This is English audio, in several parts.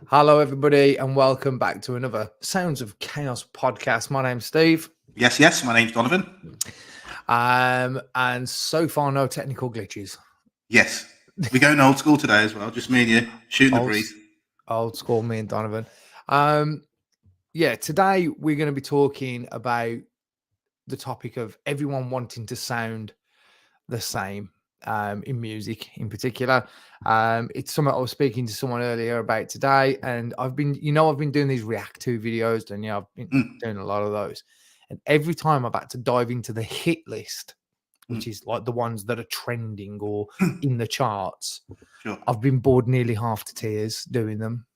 Hello, everybody, and welcome back to another Sounds of Chaos podcast. My name's Steve, Yes. My name's Donovan. and so far, no technical glitches. Yes. We're going old school today as well. Just me and you shooting the Old, breeze. old school, me and Donovan. Today we're going to be talking about the topic of everyone wanting to sound the same in music, in particular. It's something I was speaking to someone earlier about today, and I've been doing these React to videos, and I've been doing a lot of those. And every time I've had to dive into the hit list, which is like the ones that are trending or in the charts, Sure. I've been bored nearly half to tears doing them.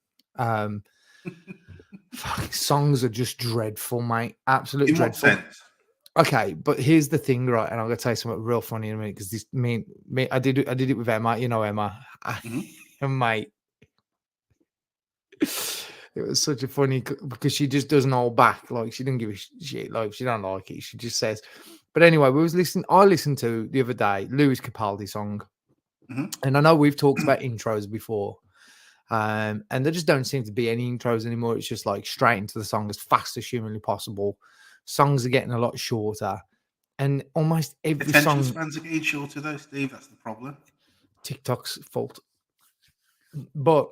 Songs are just dreadful, mate. Absolutely In what dreadful. sense? Okay, but here's the thing, right? And I'm gonna tell you something real funny in a minute because this me, I did it with Emma. You know Emma, and mate, it was such a funny because she just doesn't hold back. Like she didn't give a shit. Like she don't like it. She just says. But anyway, I listened to the other day Lewis Capaldi song, and I know we've talked about intros before, and there just don't seem to be any intros anymore. It's just like straight into the song as fast as humanly possible. Songs are getting a lot shorter. And almost every Attention song, spans are getting shorter though, Steve. That's the problem. TikTok's fault. But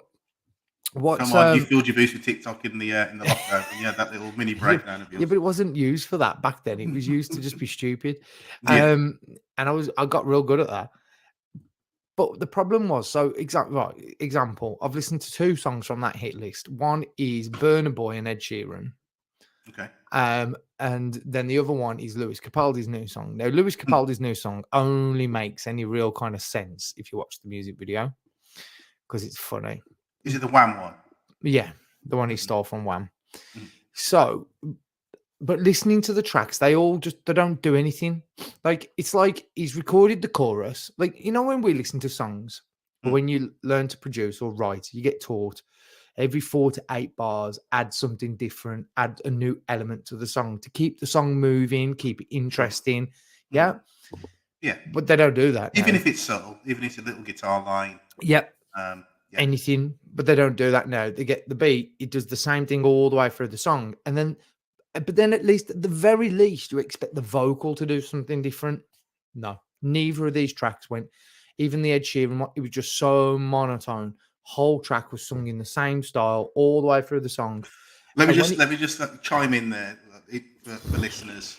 what's Come on, you filled your boots with TikTok in the lockdown, and you had that little mini breakdown of yours. Yeah, but it wasn't used for that back then. It was used to just be stupid. Yeah. And I got real good at that. But the problem was, example, I've listened to two songs from that hit list. One is Burna Boy and Ed Sheeran. Okay. And then the other one is Lewis Capaldi's new song. Now, Lewis Capaldi's new song only makes any real kind of sense if you watch the music video because it's funny. Is it the Wham one? Yeah, the one he stole from Wham. So, but listening to the tracks, they don't do anything. Like it's like he's recorded the chorus. Like when we listen to songs, or when you learn to produce or write, you get taught every 4 to 8 bars, add something different, add a new element to the song to keep the song moving, keep it interesting. Yeah. Yeah. But they don't do that. Even if it's subtle, even if it's a little guitar line. Yep. Anything, but they don't do that now. They get the beat, it does the same thing all the way through the song. But then at least, at the very least, you expect the vocal to do something different. No, neither of these tracks went. Even the Ed Sheeran one, it was just so monotone. Whole track was sung in the same style all the way through the song. Let me just chime in there for listeners.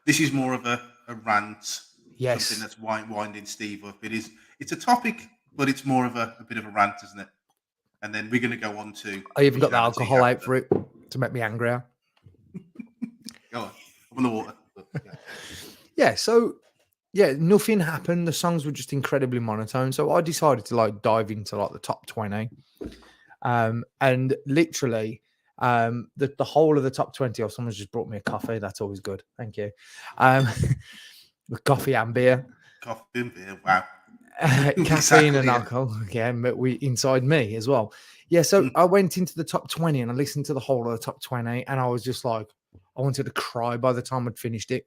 This is more of a rant. Yes, something that's winding Steve up. It's a topic, but it's more of a bit of a rant, isn't it? And then we're going to go on to. I even got the alcohol out for it to make me angrier. Go on, I'm on the water. Yeah, so nothing happened. The songs were just incredibly monotone. So I decided to dive into the top 20. And literally the whole of the top 20, or someone's just brought me a coffee. That's always good. Thank you. With coffee and beer. Coffee and beer, wow. Caffeine and alcohol again, but inside me as well. Yeah, so I went into the top 20 and I listened to the whole of the top 20, and I was just like, I wanted to cry by the time I'd finished it.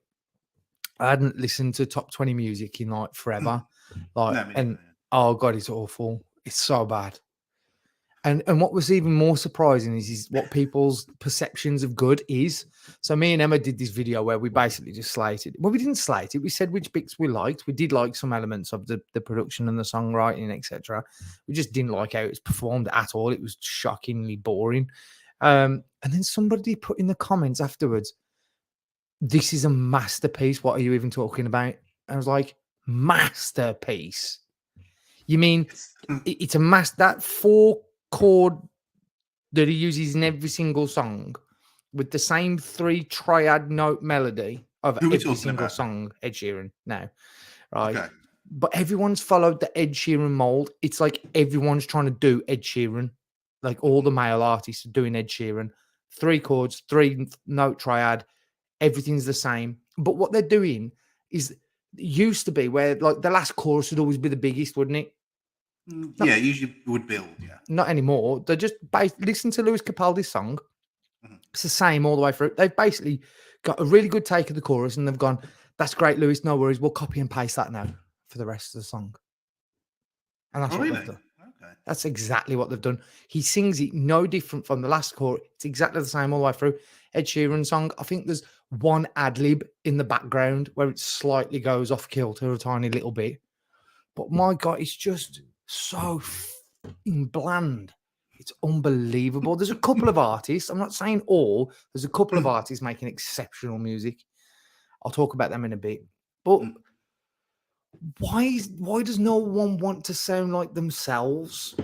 I hadn't listened to top 20 music in forever. Oh god, it's awful. It's so bad. And what was even more surprising is what people's perceptions of good is. So me and Emma did this video where we basically just slated. Well, we didn't slate it. We said which bits we liked. We did like some elements of the production and the songwriting, etc. We just didn't like how it was performed at all. It was shockingly boring. And then somebody put in the comments afterwards, "This is a masterpiece. What are you even talking about?" I was like, masterpiece? You mean it's a that 4 chord that he uses in every single song with the same 3 triad note melody of every single song? Ed Sheeran now, right? Okay. But everyone's followed the Ed Sheeran mold. It's like everyone's trying to do Ed Sheeran. Like all the male artists are doing Ed Sheeran. 3 chords, 3 note triad. Everything's the same. But what they're doing is, it used to be where the last chorus would always be the biggest, wouldn't it? Yeah, usually would build. Yeah, not anymore. They're just listen to Lewis Capaldi's song. It's the same all the way through. They've basically got a really good take of the chorus, and they've gone, "That's great, Lewis. No worries. We'll copy and paste that now for the rest of the song." And that's what they've done. Okay. That's exactly what they've done. He sings it no different from the last chorus. It's exactly the same all the way through. Ed Sheeran song, I think there's one ad lib in the background where it slightly goes off kilter a tiny little bit. But my God, it's just so fucking bland. It's unbelievable. There's a couple of artists. I'm not saying all. There's a couple of artists making exceptional music. I'll talk about them in a bit. But why does no one want to sound like themselves?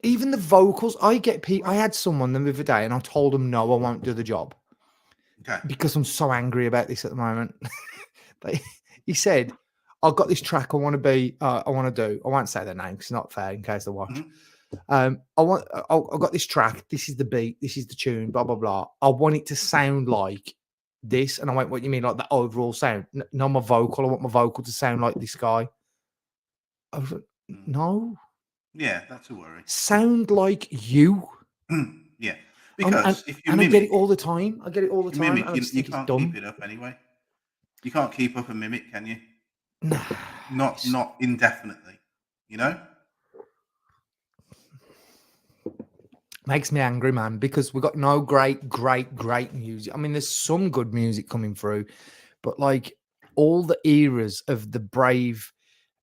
Even the vocals, I had someone the other day and I told them no, I won't do the job. Okay. Because I'm so angry about this at the moment. He said, I've got this track I want to do. I won't say the name because it's not fair in case they watch. I've got this track. This is the beat. This is the tune, blah, blah, blah. I want it to sound like this. And I went, what do you mean? Like the overall sound? No, my vocal. I want my vocal to sound like this guy. I was like, no. Yeah, that's a worry. Sound like you. Yeah. Because if you mimic, I get it all the time. I get it all the time. Mimic, you can't keep it up anyway. You can't keep up a mimic, can you? No. Not indefinitely, you know? Makes me angry, man, because we've got no great music. I mean, there's some good music coming through, but like all the eras of the brave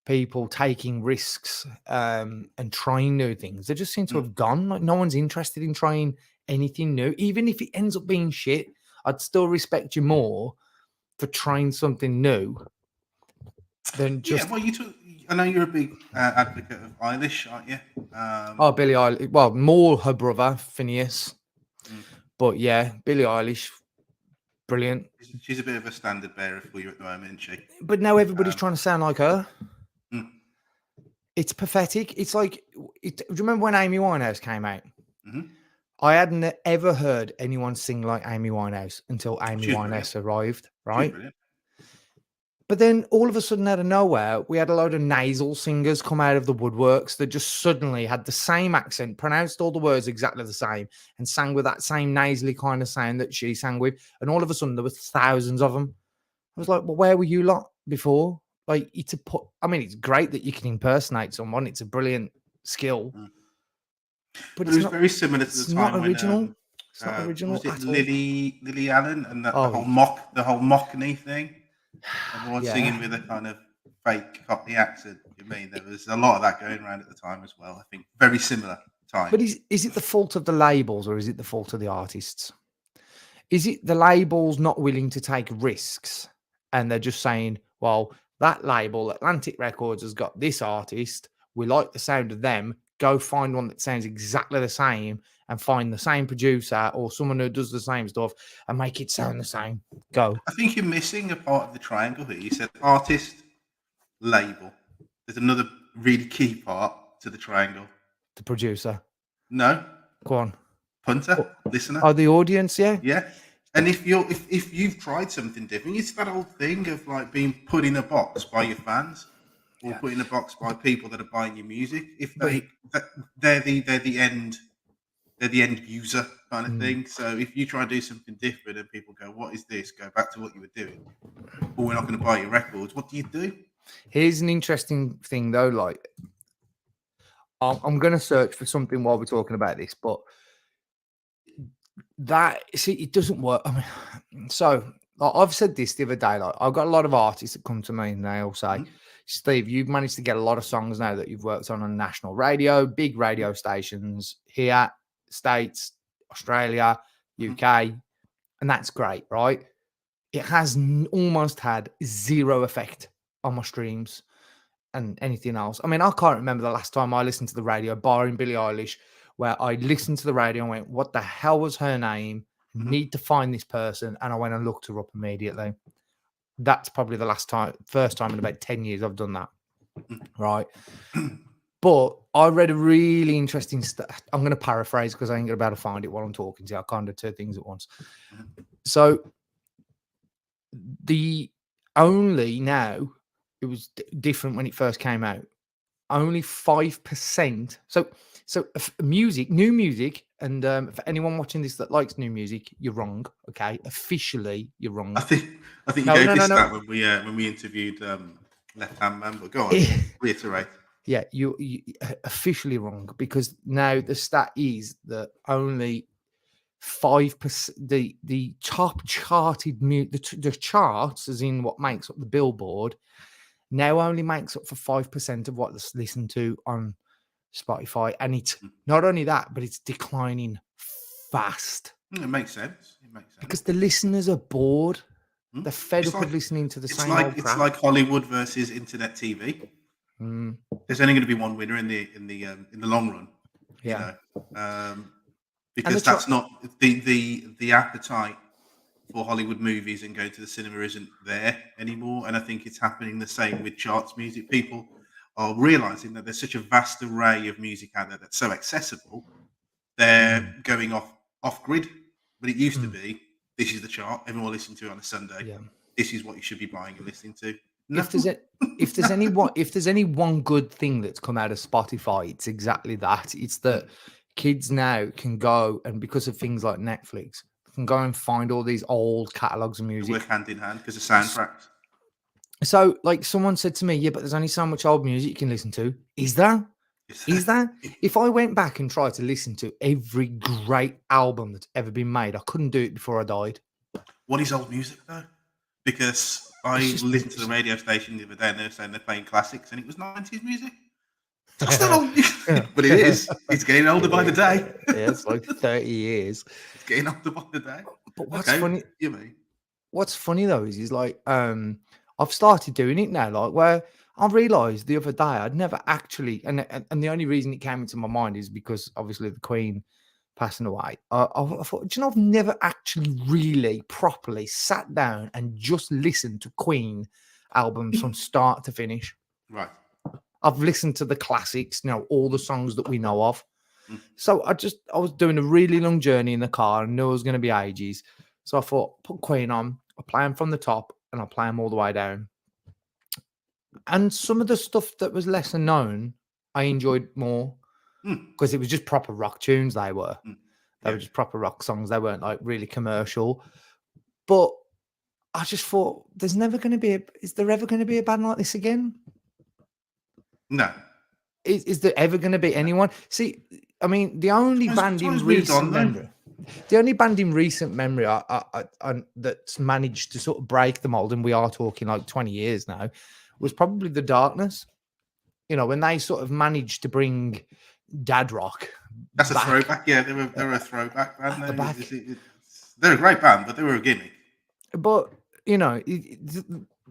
people taking risks and trying new things, they just seem to have gone. Like no one's interested in trying anything new. Even if it ends up being shit, I'd still respect you more for trying something new than just. Yeah, well, I know you're a big advocate of Eilish, aren't you? Billie Eilish. Well, more her brother Phineas, but yeah, Billie Eilish, brilliant. She's a bit of a standard bearer for you at the moment, isn't she? But now everybody's trying to sound like her. It's pathetic. It's like, do you remember when Amy Winehouse came out? I hadn't ever heard anyone sing like Amy Winehouse until Amy Winehouse arrived, right? But then all of a sudden, out of nowhere, we had a load of nasal singers come out of the woodworks that just suddenly had the same accent, pronounced all the words exactly the same, and sang with that same nasally kind of sound that she sang with. And all of a sudden, there were thousands of them. I was like, well, where were you lot before? Like, it's great that you can impersonate someone. It's a brilliant skill. But it was very similar to the time when it's not original. Was it Lily Allen and the whole Mockney thing? Everyone singing with a kind of fake Cockney accent. You mean there was a lot of that going around at the time as well. I think very similar time. But is it the fault of the labels or is it the fault of the artists? Is it the labels not willing to take risks and they're just saying, well, that label, Atlantic Records, has got this artist. We like the sound of them. Go find one that sounds exactly the same and find the same producer or someone who does the same stuff and make it sound the same. Go. I think you're missing a part of the triangle here. You said artist, label. There's another really key part to the triangle. The producer. No. Go on. Punter, listener. Oh, the audience, yeah. Yeah. And if you've tried something different, it's that old thing of like being put in a box by your fans. Or put in a box by people that are buying your music. If they're the end user kind of thing. So if you try and do something different and people go, "What is this?" Go back to what you were doing. Or we're not going to buy your records. What do you do? Here's an interesting thing though. Like, I'm going to search for something while we're talking about this, but it doesn't work. I mean, so I've said this the other day. Like, I've got a lot of artists that come to me and they all say, Steve, you've managed to get a lot of songs now that you've worked on national radio, big radio stations here, States, Australia, UK, and that's great, right? It has almost had zero effect on my streams and anything else. I mean, I can't remember the last time I listened to the radio, barring Billie Eilish, where I listened to the radio and went, what the hell was her name? Need to find this person. And I went and looked her up immediately. That's probably first time in about 10 years I've done that. Right. But I read a really interesting stuff. I'm going to paraphrase because I ain't going to be able to find it while I'm talking to you. I can't do two things at once. So now, it was different when it first came out. Only 5%. So new music, and for anyone watching this that likes new music, you're wrong. Okay, officially, you're wrong. I think you gave this stat when we interviewed left-hand man. But go on, reiterate. Yeah, you officially wrong, because now the stat is that only 5%, the top charted the charts, as in what makes up the Billboard, now only makes up for 5% of what's listened to on Spotify, and it's not only that, but it's declining fast. It makes sense. It makes sense because the listeners are bored. Hmm? They're fed It's up of listening to the It's same like old it's crap. like Hollywood versus internet TV. Mm, There's only going to be one winner in the long run. yeah. You know, because try- that's not the appetite for Hollywood movies and going to the cinema isn't there anymore. And I think it's happening the same with charts music. People are realizing that there's such a vast array of music out there that's so accessible. They're going off grid, but it used to be, this is the chart, everyone will listen to it on a Sunday. Yeah. This is what you should be buying and listening to. No. If there's any one good thing that's come out of Spotify, it's exactly that. It's that kids now can go, and because of things like Netflix, can go and find all these old catalogs of They music. work hand in hand because of soundtracks. So, like, someone said to me, yeah, but there's only so much old music you can listen to. Is there? Is that? If I went back and tried to listen to every great album that's ever been made, I couldn't do it before I died. What is old music though? Because I listened to the radio station the other day and they were saying they're playing classics and it was 90s music. That's not old music, but it is. It's getting older by the day. Yeah, it's like 30 years. It's getting older by the day. But what's funny? You mean? What's funny though is like I've started doing it now, like where I realised the other day I'd never actually, and the only reason it came into my mind is because obviously the Queen passing away. I thought, do you know, I've never actually really properly sat down and just listened to Queen albums from start to finish. Right. I've listened to the classics, you know, all the songs that we know of. So I was doing a really long journey in the car and knew it was going to be ages. So I thought, put Queen on, I'll play them from the top and I'll play them all the way down. And some of the stuff that was lesser known, I enjoyed more because it was just proper rock tunes. They were just proper rock songs. They weren't like really commercial. But I just thought, is there ever going to be a band like this again? No. Is there ever going to be anyone? See, I mean, the only band in recent memory that's managed to sort of break the mold, and we are talking like 20 years now, was probably The Darkness. You know, when they sort of managed to bring dad rock. That's back. A throwback. Yeah, they're a throwback band. They're a great band, but they were a gimmick. But, you know,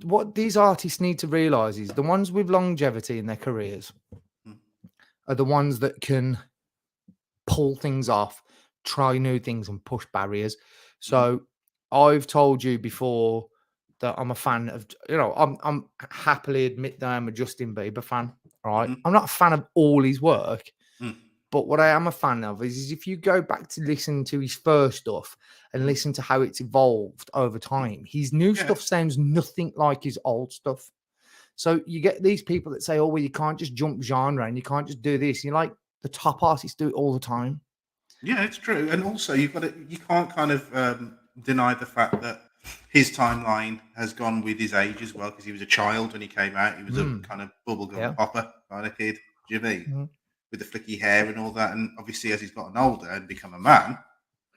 what these artists need to realize is the ones with longevity in their careers are the ones that can pull things off, try new things and push barriers. So I've told you before that I'm a fan of, you know, I'm happily admit that I'm a Justin Bieber fan, right? I'm not a fan of all his work, but what I am a fan of is if you go back to listen to his first stuff and listen to how it's evolved over time, his new stuff sounds nothing like his old stuff. So you get these people that say, oh, well, you can't just jump genre and you can't just do this. You're like, the top artists do it all the time. Yeah, it's true. And also you can't kind of deny the fact that his timeline has gone with his age as well, because he was a child when he came out. He was a kind of bubblegum popper kind of kid, do you mean? With the flicky hair and all that. And obviously as he's gotten older and become a man,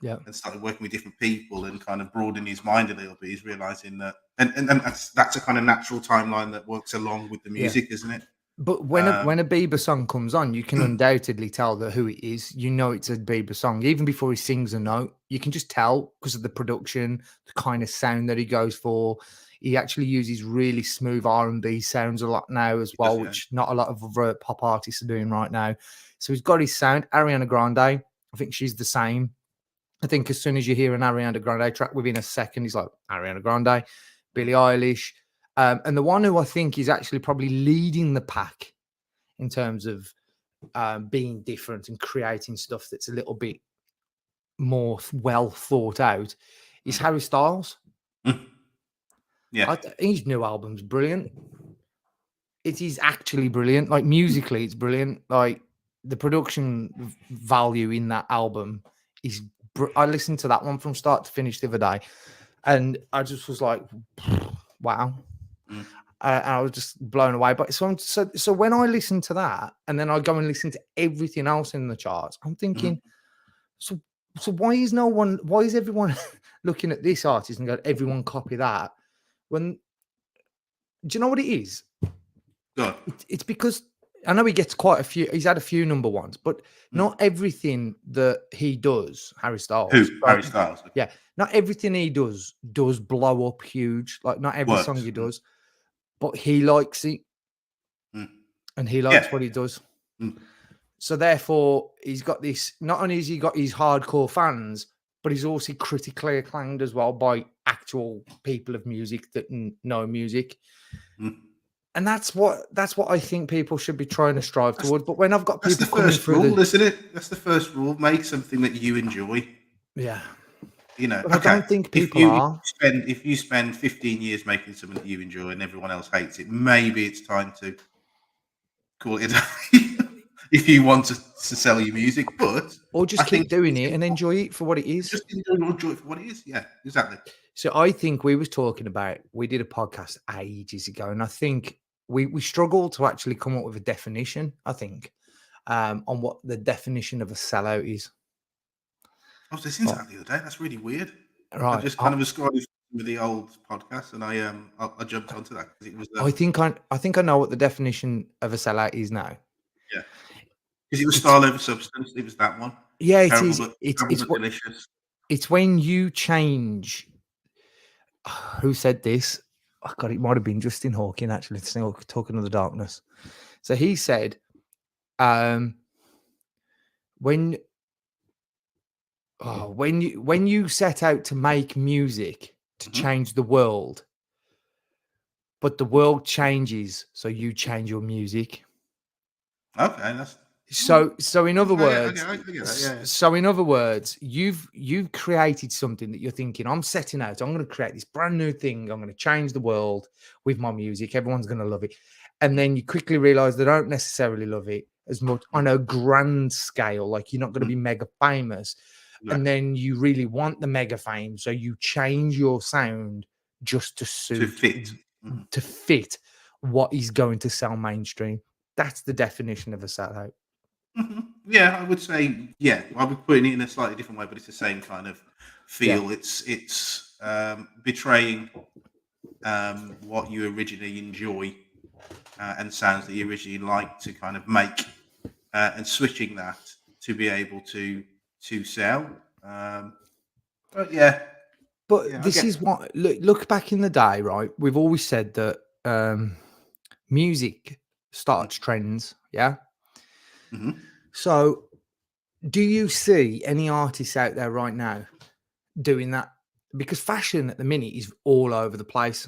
and started working with different people and kind of broadening his mind a little bit, he's realizing that, and that's a kind of natural timeline that works along with the music, isn't it? But when a Bieber song comes on, you can undoubtedly tell who it is. You know it's a Bieber song. Even before he sings a note, you can just tell because of the production, the kind of sound that he goes for. He actually uses really smooth R&B sounds a lot now as well, which not a lot of other pop artists are doing right now. So he's got his sound. Ariana Grande, I think she's the same. I think as soon as you hear an Ariana Grande track, within a second, he's like, Ariana Grande, Billie Eilish. And the one who I think is actually probably leading the pack in terms of being different and creating stuff that's a little bit more well thought out is Harry Styles. Yeah, his new album's brilliant. It is actually brilliant. Like musically, it's brilliant. Like the production value in that album is. I listened to that one from start to finish the other day, and I just was like, wow. I was just blown away. But so when I listen to that, and then I go and listen to everything else in the charts, I'm thinking, so why is no one? Why is everyone looking at this artist and go, everyone copy that? When do you know what it is? Good. It's because I know he gets quite a few. He's had a few number ones, but not everything that he does. Harry Styles. Who? Harry Styles. Yeah, not everything he does blow up huge. Like not every Works. song he does, but he likes it, and he likes what he does. So therefore, he's got this. Not only has he got his hardcore fans, but he's also critically acclaimed as well by actual people of music that know music. And that's what I think people should be trying to strive towards. But when I've got people coming through, rule, isn't it? That's the first rule. Make something that you enjoy. Yeah, you know. But I don't think people are. If you spend 15 years making something that you enjoy and everyone else hates it, maybe it's time to call it a day. If you want to sell your music, or just keep doing it and enjoy it for what it is. Just enjoy it for what it is. Yeah, exactly. So I think we did a podcast ages ago, and I think we struggled to actually come up with a definition, I think, on what the definition of a sellout is. I was listening to that the other day. That's really weird. Right. I just kind of was scrolling with the old podcast, and I jumped onto that because it was. I think I know what the definition of a sellout is now. Yeah, because it was style over substance. It was that one. Yeah, terrible, it is. It's delicious. It's when you change. Who said this? Oh God, it might have been Justin Hawking actually. Talking of the Darkness. So he said, when you set out to make music to change the world, but the world changes, so you change your music. Okay, that's so in other words, I get that, yeah. So in other words, you've created something that you're thinking, I'm setting out, I'm going to create this brand new thing, I'm going to change the world with my music, everyone's going to love it. And then you quickly realize they don't necessarily love it as much on a grand scale, like you're not going to be mega famous. Right. And then you really want the mega fame, so you change your sound just to suit, to fit what is going to sell mainstream. That's the definition of a sellout. Yeah, I would say, I would put it in a slightly different way, but it's the same kind of feel. Yeah. It's betraying what you originally enjoy and sounds that you originally like to kind of make, and switching that to be able to sell. But this is what look back in the day, right? We've always said that music starts trends, yeah. So do you see any artists out there right now doing that? Because fashion at the minute is all over the place.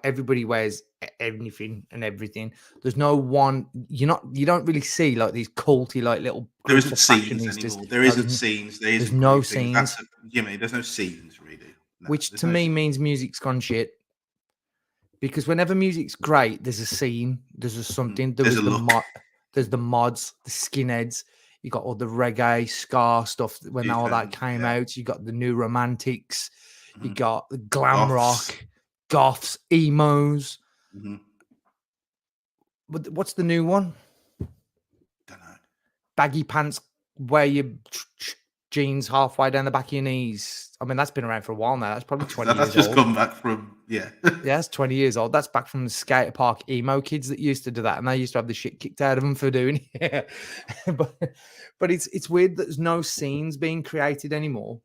Everybody wears anything and everything. There's no one. You don't really see like these culty like little. There isn't scenes anymore. There isn't scenes. There's no scenes. There's no scenes really. No, which to me means music's gone shit. Because whenever music's great, there's a scene. There's something. There's the mods, the skinheads. You got all the reggae, ska stuff when all that came out. You got the new romantics. You got the glam rock, goths, emos. But what's the new one? Don't know. Baggy pants, wear your jeans halfway down the back of your knees. I mean, that's been around for a while now. That's probably 20 years old. That's just come back from, yeah, that's 20 years old. That's back from the skater park emo kids that used to do that. And they used to have the shit kicked out of them for doing it. but it's weird that there's no scenes being created anymore.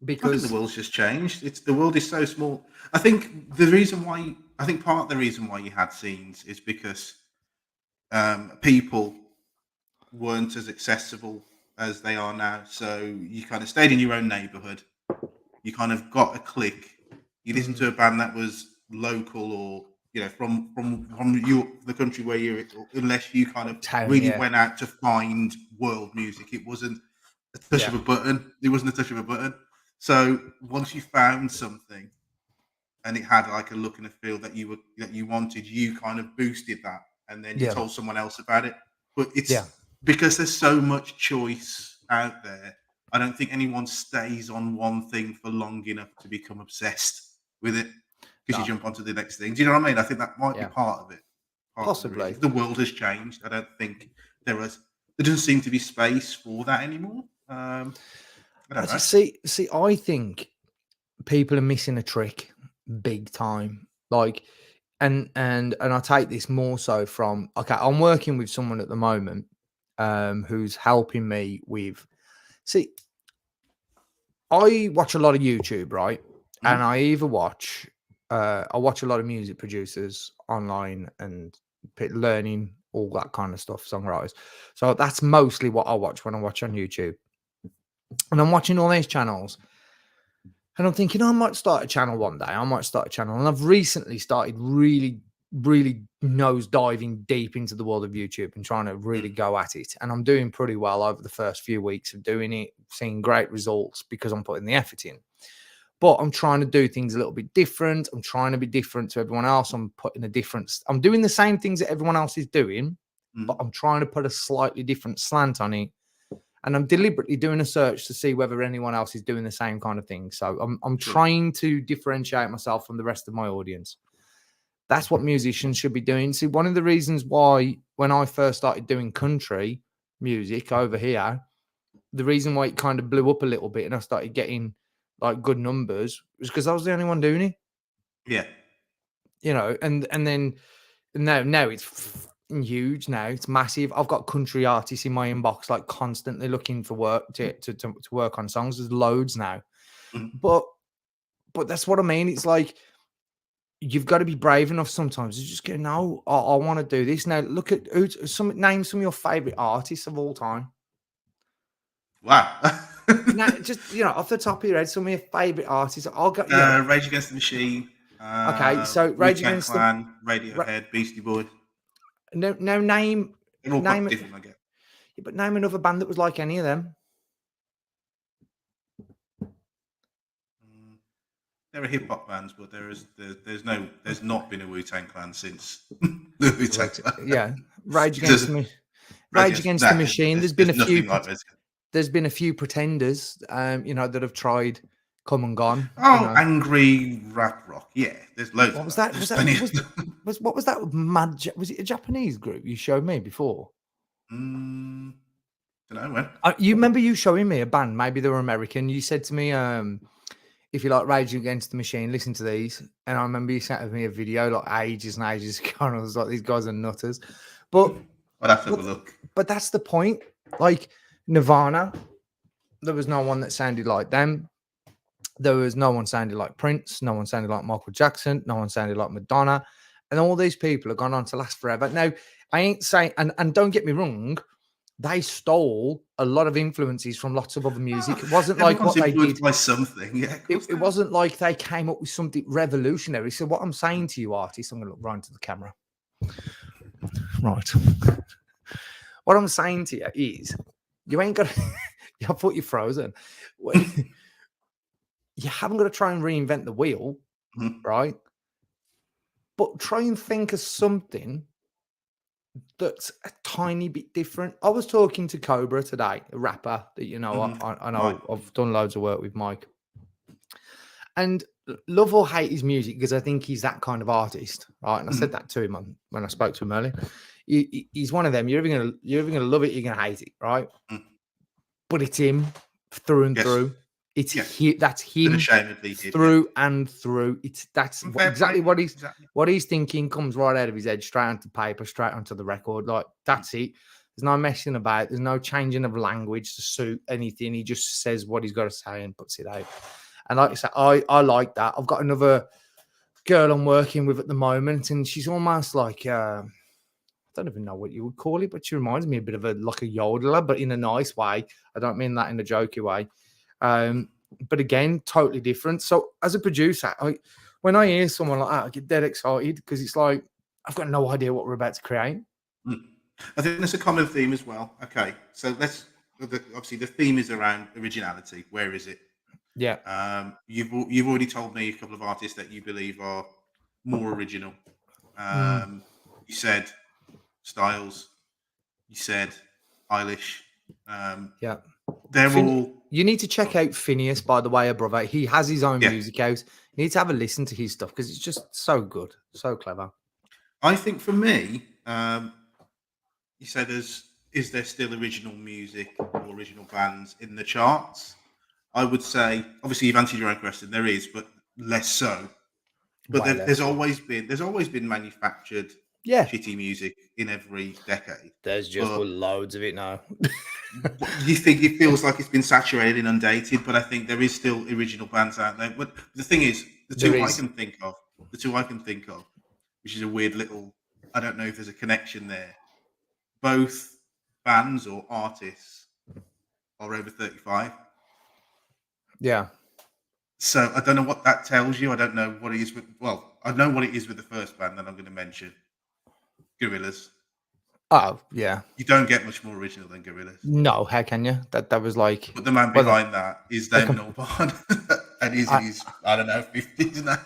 Because the world's just changed. The world is so small. I think part of the reason why you had scenes is because people weren't as accessible as they are now. So you kind of stayed in your own neighborhood. You kind of got a click. You listened to a band that was local or, from the country where you're, unless you kind of went out to find world music. It wasn't a touch of a button. It wasn't a touch of a button. So once you found something and it had like a look and a feel that you wanted, you kind of boosted that, and then you told someone else about it. But it's because there's so much choice out there. I don't think anyone stays on one thing for long enough to become obsessed with it. because No. you jump onto the next thing. Do you know what I mean? I think that might be Yeah. part of it. Possibly. The world has changed. I don't think there doesn't seem to be space for that anymore. I don't know. just see. I think people are missing a trick, big time. Like, and I take this more so from, okay, I'm working with someone at the moment, who's helping me with. See, I watch a lot of YouTube, right? And I either watch, I watch a lot of music producers online and learning all that kind of stuff, songwriters. So that's mostly what I watch when I watch on YouTube. And I'm watching all these channels, and I'm thinking, I might start a channel one day. I might start a channel. And I've recently started really, really nose diving deep into the world of YouTube and trying to really go at it. And I'm doing pretty well over the first few weeks of doing it, seeing great results because I'm putting the effort in. But I'm trying to do things a little bit different. I'm trying to be different to everyone else. I'm doing the same things that everyone else is doing, but I'm trying to put a slightly different slant on it. And I'm deliberately doing a search to see whether anyone else is doing the same kind of thing. So I'm trying to differentiate myself from the rest of my audience. That's what musicians should be doing. See, one of the reasons why when I first started doing country music over here, the reason why it kind of blew up a little bit and I started getting like good numbers was because I was the only one doing it. Yeah. You know, and then now it's huge. Now it's massive. I've got country artists in my inbox like constantly looking for work to work on songs. There's loads now. But that's what I mean. It's like you've got to be brave enough sometimes to just go, no, I want to do this. Now look at name some of your favorite artists of all time. Wow. Now, just off the top of your head, some of your favorite artists. I'll go. Rage Against the Machine. Okay, so Rage Against the Clan, Radiohead, Beastie Boys. No, name. They're all name quite different, I get. Yeah, but name another band that was like any of them. There are hip hop bands, but there's not been a Wu-Tang Clan since the Wu-Tang Clan. Yeah, Rage Against the Machine. There's been a few. There's been a few pretenders, that have tried, come and gone. Angry rap rock. Yeah, there's loads. What was that? What was that? Was it a Japanese group you showed me before? Don't know when. You remember you showing me a band? Maybe they were American. You said to me, if you like Rage Against the Machine, listen to these. And I remember you sent me a video like ages and ages ago. And I was like, these guys are nutters. But I'd have to have a look. But that's the point. Like Nirvana, there was no one that sounded like them. There was no one sounded like Prince. No one sounded like Michael Jackson. No one sounded like Madonna. And all these people have gone on to last forever. Now, I ain't saying, and don't get me wrong, they stole a lot of influences from lots of other music. It wasn't like what they did by something. Yeah, it wasn't like they came up with something revolutionary. So what I'm saying to you, artists, I'm going to look right into the camera. Right. What I'm saying to you is, you ain't got to. I thought you're frozen. You haven't got to try and reinvent the wheel, right? But try and think of something that's a tiny bit different. I was talking to Cobra today, a rapper that I know. I've done loads of work with Mike, and love or hate his music because I think he's that kind of artist, right? And I said that to him when I spoke to him earlier. He's one of them. You're either gonna love it, you're gonna hate it, right? But it's him through and through. It's that's him through and through. That's exactly what he's thinking comes right out of his head, straight onto paper, straight onto the record. Like that's it. There's no messing about. There's no changing of language to suit anything. He just says what he's got to say and puts it out. And like I said, I like that. I've got another girl I'm working with at the moment, and she's almost like I don't even know what you would call it, but she reminds me a bit of like a yodeler, but in a nice way. I don't mean that in a jokey way. But again, totally different. So as a producer, when I hear someone like that, I get dead excited because it's like I've got no idea what we're about to create. I think there's a common theme as well. Okay, so obviously the theme is around originality. Where is it? Yeah. You've already told me a couple of artists that you believe are more original. You said Styles. You said Eilish. Yeah. They're all You need to check out Phineas, by the way, brother. He has his own Yeah. music out. You need to have a listen to his stuff because it's just so good, so clever. I think for me, you say is there still original music or original bands in the charts? I would say, obviously, you've answered your own question. There is, but less so. But Way there's less. always been manufactured Yeah, shitty music in every decade. there's just But loads of it now. you think it feels like it's been saturated and inundated, but I think there is still original bands out there. But the thing is, the There two I is. can think of, which is a weird little, I don't know if there's a connection there. Both bands or artists are over 35. Yeah. So I don't know what that tells you. I don't know what it is with, well, I know what it is with the first band that I'm going to mention, Gorillaz. Oh, yeah. You don't get much more original than Gorillaz. No, how can you? That was like. But the man Well, behind that is Damon Albarn, and he's in his, I don't know, 50s now.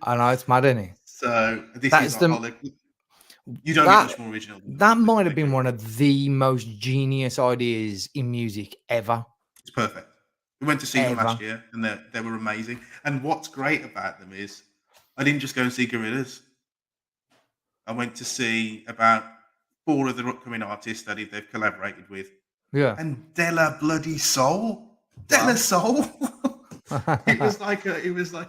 I know it's mad, isn't it? So this That is is like, the- you don't that- get much more original. That might have been one of the most genius ideas in music ever. It's perfect. We went to see them last Ever. year, and they were amazing. And what's great about them is, I didn't just go and see Gorillaz. I went to see about 4 other upcoming artists that they've collaborated with, Yeah. and Della Bloody Soul, Della Soul. It was like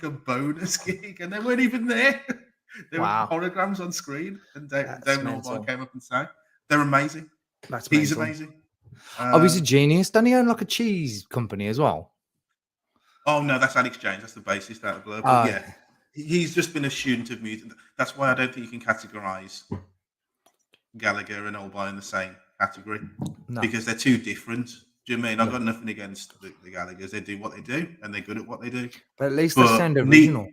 a bonus gig, and they weren't even there. There Wow. were holograms on screen, and That's Damon mental. Albarn came up and sang. They're amazing. That's He's mental. amazing. Oh, he's a genius. Doesn't he own like a cheese company as well? Oh no, that's Alex James. That's the bassist out of Blur. But yeah, he's just been a student of music. That's why I don't think you can categorize Gallagher and Albarn in the same category, No. because they're too different. Do you know what I mean? I've got nothing against the Gallaghers. They do what they do, and they're good at what they do. But at least they But sound original.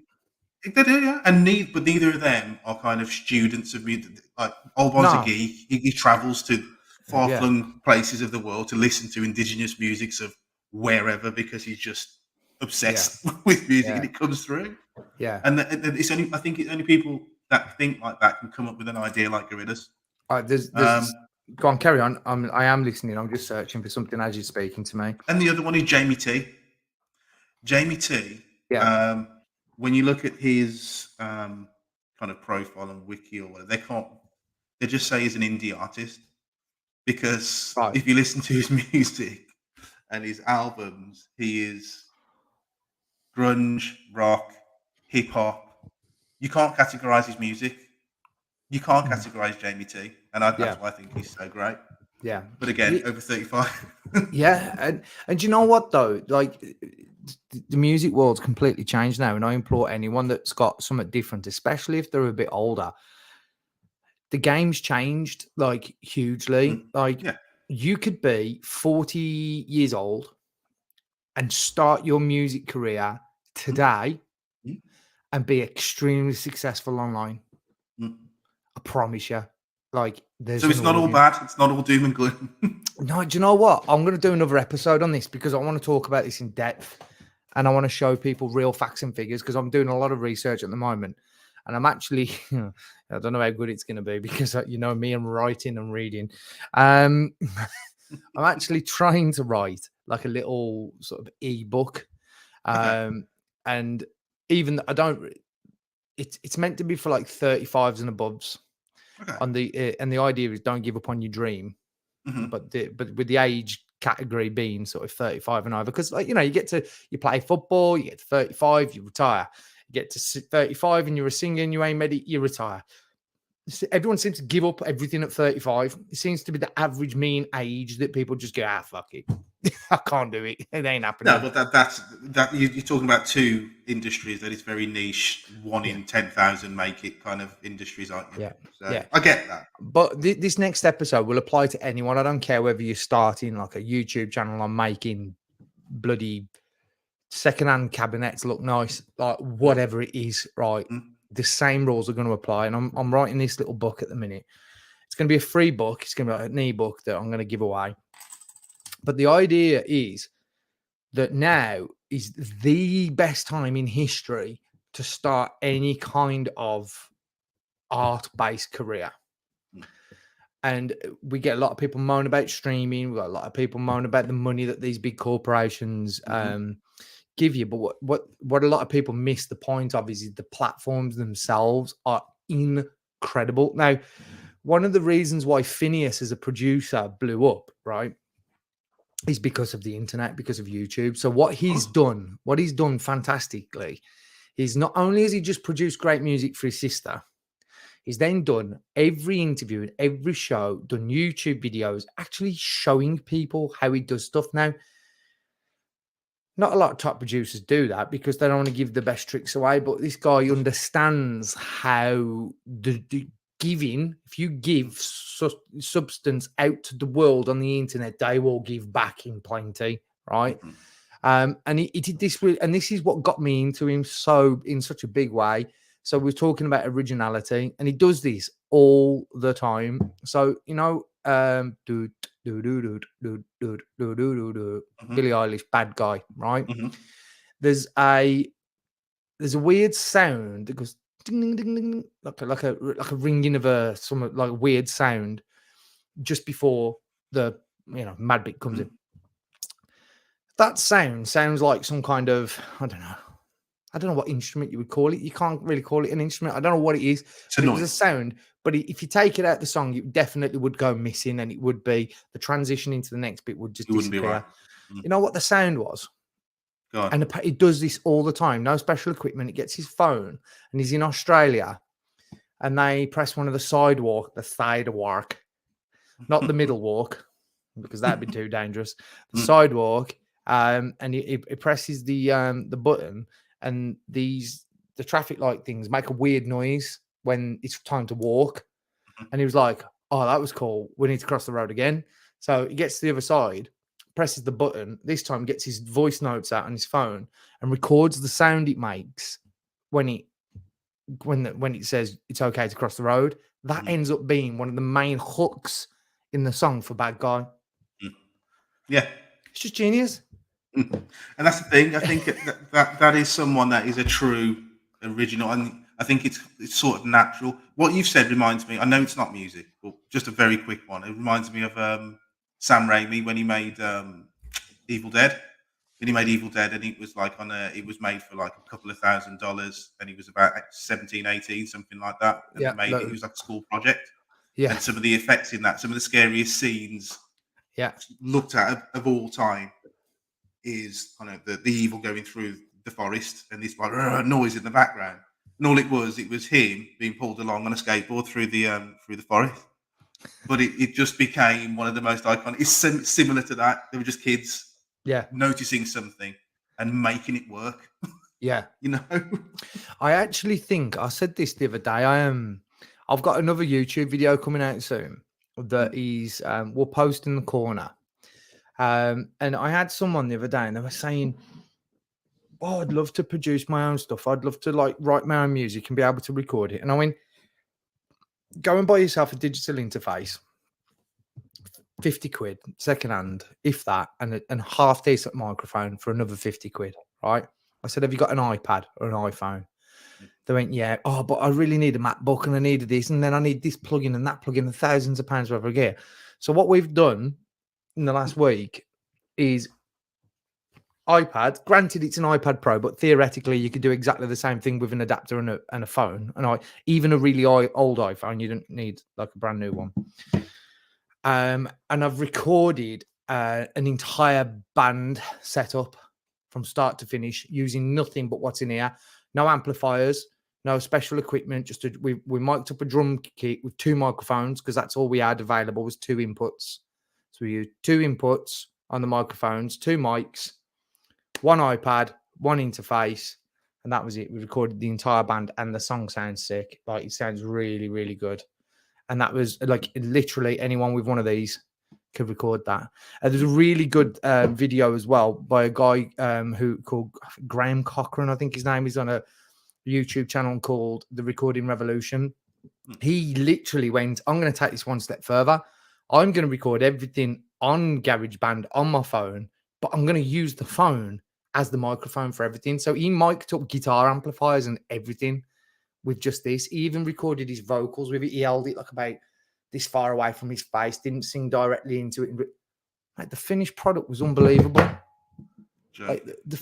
They do, yeah. And neither of them are kind of students of music. Like Albarn's No. a geek. He travels to far-flung places of the world to listen to indigenous musics of wherever, because he's just obsessed with music, and it comes through. Yeah. And it's only, I think it's only people that think like that can come up with an idea like Gorillaz. There's go on, carry on. I am listening. I'm just searching for something as you're speaking to me. And the other one is Jamie T. Jamie T. Yeah. When you look at his kind of profile on Wiki or whatever, they just say he's an indie artist, because if you listen to his music and his albums, he is grunge, rock, hip hop. You can't categorize his music. You can't categorize Jamie T, and that's why I think he's so great. Yeah. But again, over 35. Yeah, and you know what though? Like, the music world's completely changed now, and I implore anyone that's got something different, especially if they're a bit older. The game's changed like hugely. Like, you could be 40 years old and start your music career today and be extremely successful online. I promise you. Like, there's so it's not all bad. It's not all doom and gloom. No, do you know what? I'm going to do another episode on this, because I want to talk about this in depth, and I want to show people real facts and figures, because I'm doing a lot of research at the moment, and I'm actually, I don't know how good it's going to be, because you know me, I'm writing and reading. I'm actually trying to write like a little sort of ebook, and even I don't. It's meant to be for like 35s and aboves. And the idea is, don't give up on your dream. But with the age category being sort of 35 and over, because, like, you know, you play football, you get to 35, you retire. You get to 35 and you're a singer and you ain't ready, you retire. Everyone seems to give up everything at 35. It seems to be the average mean age that people just go, fuck it. I can't do it. It ain't happening. No, but that's you're talking about two industries that is very niche. 1 in 10,000 make it kind of industries, aren't you? Yeah. So I get that. But this next episode will apply to anyone. I don't care whether you're starting like a YouTube channel on making bloody secondhand cabinets look nice, like whatever it is, right? The same rules are going to apply. And I'm writing this little book at the minute. It's going to be a free book. It's going to be like an ebook that I'm going to give away. But the idea is that now is the best time in history to start any kind of art-based career. And we get a lot of people moan about streaming. We've got a lot of people moan about the money that these big corporations give you. But what a lot of people miss the point of is the platforms themselves are incredible. Now, one of the reasons why Phineas as a producer blew up, right, is because of the internet, because of YouTube. So what he's done fantastically is not only has he just produced great music for his sister, he's then done every interview and every show, done YouTube videos, actually showing people how he does stuff. Now, not a lot of top producers do that because they don't want to give the best tricks away, but this guy understands how the giving, if you give substance out to the world on the internet, they will give back in plenty, right? And he did this, and this is what got me into him in such a big way. So we're talking about originality, and he does this all the time. So, you know, Billie Eilish, Bad Guy, right? There's a weird sound that goes ding ding ding ding, like a ringing of like a weird sound just before the mad bit comes in. That sound sounds like some kind of, I don't know what instrument you would call it. You can't really call it an instrument. I don't know what it is. It was a sound, but if you take it out of the song, it definitely would go missing, and it would be the transition into the next bit would just disappear. Right. You know what the sound was? God. And he does this all the time. No special equipment. He gets his phone, and he's in Australia, and they press one of the side walk, not the middle walk, because that'd be too dangerous. The sidewalk. And he presses the button, and the traffic light things make a weird noise when it's time to walk. And he was like, "Oh, that was cool. We need to cross the road again." So he gets to the other side, presses the button. This time, gets his voice notes out on his phone and records the sound it makes when it says it's okay to cross the road. That ends up being one of the main hooks in the song for Bad Guy. Yeah, it's just genius. And that's the thing. I think that is someone that is a true original, and I think it's sort of natural. What you've said reminds me. I know it's not music, but just a very quick one. It reminds me of Sam Raimi when he made Evil Dead. When he made Evil Dead, and it was like it was made for like a couple of $1,000s, and he was about 17, 18, something like that. And it was like a school project. Yeah. And some of the effects in that, some of the scariest scenes, looked at of all time, is kind of the evil going through the forest and this like noise in the background, and all it was him being pulled along on a skateboard through the forest. But it just became one of the most iconic. It's similar to that. They were just kids, noticing something and making it work. Yeah, you know. I actually think I said this the other day. I've got another YouTube video coming out soon that we'll post in the corner. And I had someone the other day, and they were saying, "Oh, I'd love to produce my own stuff. I'd love to like write my own music and be able to record it." And I went, "Go and buy yourself a digital interface, 50 quid, secondhand, if that, and half decent microphone for another 50 quid, right?" I said, "Have you got an iPad or an iPhone?" They went, "Yeah." "Oh, but I really need a MacBook, and I needed this, and then I need this plugin and that plugin, and thousands of pounds worth of gear." So what we've done in the last week is iPad. Granted, it's an iPad Pro, but theoretically, you could do exactly the same thing with an adapter and a phone. And even a really old iPhone, you don't need like a brand new one. And I've recorded an entire band setup from start to finish using nothing but what's in here. No amplifiers, no special equipment. We mic'd up a drum kit with 2 microphones because that's all we had available was 2 inputs. So we used 2 inputs on the microphones, 2 mics, 1 iPad, 1 interface, and that was it. We recorded the entire band, and the song sounds sick. Like, it sounds really, really good. And that was like literally anyone with one of these could record that. There's a really good video as well by a guy who called Graham Cochran, I think his name is, on a YouTube channel called The Recording Revolution. He literally went, "I'm going to take this one step further. I'm going to record everything on GarageBand on my phone, but I'm going to use the phone as the microphone for everything." So he mic'd up guitar amplifiers and everything with just this. He even recorded his vocals with it. He held it like about this far away from his face, didn't sing directly into it. Like, the finished product was unbelievable. Like, the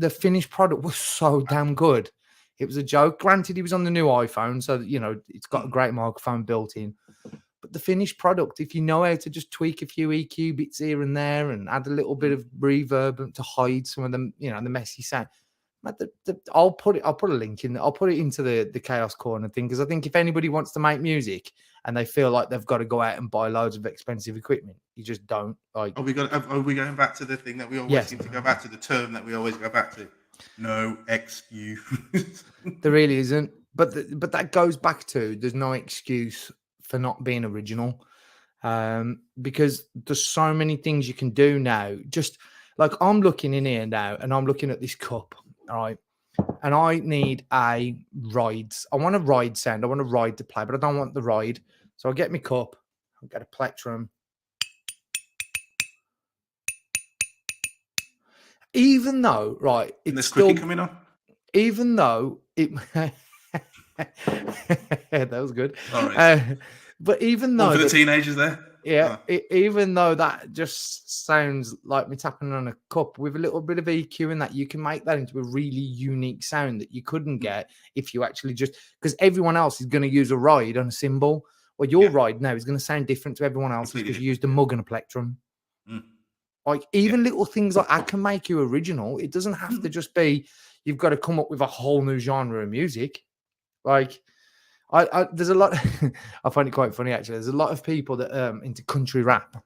finished product was so damn good. It was a joke. Granted, he was on the new iPhone, so it's got a great microphone built in. But the finished product, if you know how to just tweak a few EQ bits here and there and add a little bit of reverb to hide some of them, the messy sound. I'll put a link in. I'll put it into the Chaos Corner thing, because I think if anybody wants to make music and they feel like they've got to go out and buy loads of expensive equipment, you just don't. Like, are we going back to the thing that we always seem to go back to, the term that we always go back to? No excuse. There really isn't. But that goes back to, there's no excuse for not being original, because there's so many things you can do now. Just like, I'm looking in here now and I'm looking at this cup, all right, and I need a ride. I want a ride sound. I want a ride to play, but I don't want the ride. So I get my cup, I get a plectrum. Even though, right, it's still coming on. Even though it that was good. All right. But even though for the teenagers there, even though that just sounds like me tapping on a cup with a little bit of EQ in that, you can make that into a really unique sound that you couldn't get if you actually just, because everyone else is going to use a ride on a cymbal. Well, your ride now is going to sound different to everyone else because you used a mug and a plectrum. Like, even little things like that can make you original. It doesn't have to just be, you've got to come up with a whole new genre of music. Like, there's a lot. I find it quite funny, actually. There's a lot of people that into country rap